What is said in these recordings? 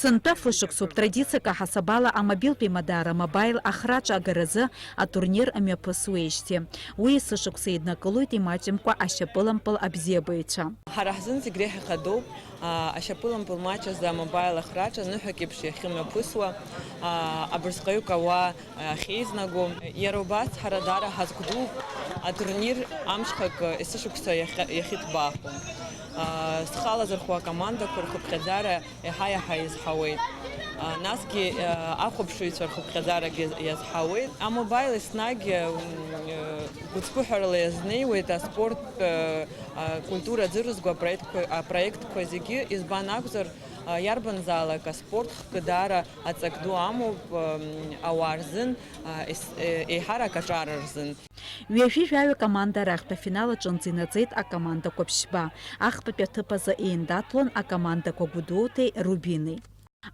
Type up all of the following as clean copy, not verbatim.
Сынтәа фышықәсоуп традициак аҳасабала амобилтәи Мадара мобаил ахраҿ агаразы атурнир мҩаԥысуеижьҭеи. Уи сышықәса еиднакылоит имаҷымкәа ашьапылампыл абзиабаҩцәа. Ҳара ҳзын зегь реиҳа ихадоуп ашьапылампыл маҷ азы амобаил ахраҿ аныҳәак еиԥш иахьымҩаԥысуа абырсҟаҩык ауаа ахьеизнаго. Иара убас ҳара даара ҳазгәдууп атурнир амшхак есышықәса иахьыҭбаахо. Схалазырхәо акомандақәа рхыԥхьаӡара иаҳа-иаҳа иазҳауеит. Насгьы ахәаԥшыҩцәа рхыԥхьаӡарагьы иазҳауеит. Амобаил еснагь гәыцԥыҳәарала иазнеиуеит аспорт культура аӡырызго апроектқәа зегьы, избан акәзар иарбанзаалак аспорт хкы даара аҵак ду амоуп ауаа рзын, еиҳарак аҿар рзын. Ҩажәи-жәаҩа команда рахьтә афинал аҿынӡа инаӡеит акомандақәа ԥшьба. Ахԥатәи аҭыԥ азы еиндаҭлон акомандақәа Гәдоутеи Рубини.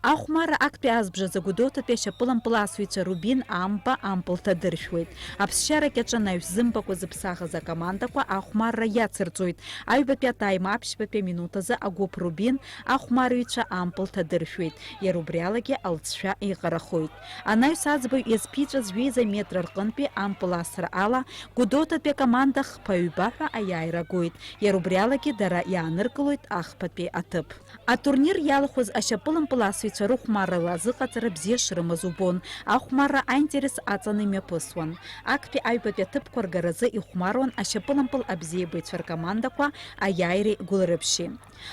Ахәмарра актәи азбжазы Гәдоуҭатәи ашьапылампыл асыҩцәа Рубин амба ампыл ҭадыршәуеит. Аԥсшьарак иаҿын аҩ зымбақәа зыԥсахыз акомандақәа ахәмарра иацырҵоит. Аҩбатәи атайм аԥшьбатәи аминут азы агәыԥ Рубин ахәмарыҩцәа ампыл ҭадыршәуеит. Иара убри алагьы алҵшәа еиҟарахоит. Анаҩс аӡбаҩ иазԥиҵәаз ҩеиза метр рҟынтәи ампыл асра ала Гәдоуҭатәи акоманда хԥа-ҩба ҳәа аиааира гоит. Иара убри алагьы дара иааныркылоит ахԥатәи аҭыԥ. Атурнир иалахәыз ашьапылампыл асыҩцәа рыхәмаррала азыҟаҵара бзиа шрымаз убон. Ахәмарра аинтерес аҵаны имҩаԥысуан. Актәи аҩбатәи аҭыԥқәа ргаразы ихәмаруан ашьапылампыл абзиабаҩцәа ркомандақәа аиааиреи гәылрыԥшьи.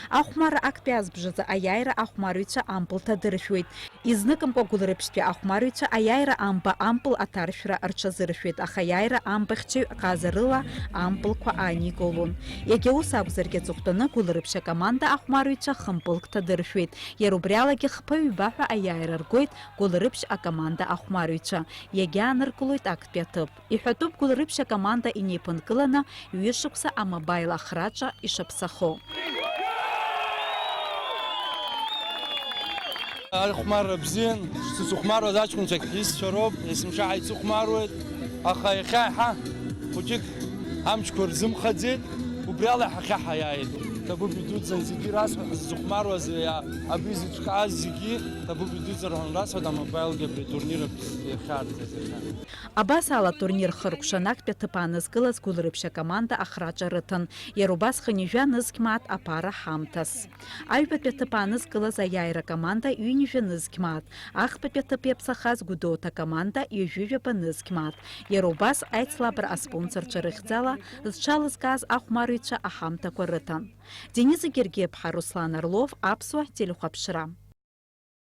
Ахәмарра актәи азбжазы аиааира ахәмарыҩцәа ампыл ҭадыршәуеит. Изныкымкәа гәылрыԥшьтәи ахәмарыҩцәа аиааира амба ампыл аҭаршәра рҽазыршәуеит, аха аиааира амбахьчаҩ ҟазарыла ампылқәа ааникылон. Егьа ус акәзаргьы аҵыхәтәаны гәылрыԥшьа команда ахәмарыҩцәа хымпылк ҭадыршәуеит. Иара убри алагьы хԥа-ҩба ҳәа аиааира ргоит гәылрыԥшь акоманда ахәмарыҩцәа. Иагьааныркылоит актәи аҭыԥ. Иҳәатәуп гәылрыԥшь акоманда инеиԥынкыланы ҩышықәса амобаил ахраҿа ишаԥсахо. Архәмарра бзиан, сзыхәмаруаз аҷкәынцәак ҳҩызцәа роуп, есымша исыхәмаруеит, аха иахьа-иаҳа хәыҷык амчқәа рзымхаӡеит, убри ала ҳахьа ҳаиааит. Табуп идуӡӡан зегьы расҳәа ҳзыхәмаруаз абри зыҿҟьаз зегьы табуп идуӡӡан рҳәан расҳәоит амобаилгьы абри атурнир иахьаарҵаз иахьа. Абас ала турнир хыркәшан актәи аҭыԥ аанызкылаз гәылрыԥшь акоманда ахраҿа рыҭан. Иара убас хынҩажәа нызқь-мааҭ аԥара ҳамҭас. Аҩбатәи аҭыԥ аанызкылаз аиааира команда ҩынҩажәа нызқь-мааҭ. Ахԥатәи аҭыԥ иаԥсахаз Гәдоуҭа акоманда ҩажәижәаба нызқь-мааҭ. Иара убас аицлабра аспонсорцәа рыхьӡала зҽалызкааз ахәмарыҩцәа аҳамҭақәа рыҭан. Денис Гергиев-ԥҳа, Руслан Орлов, Аԥсуа телехәаԥшра.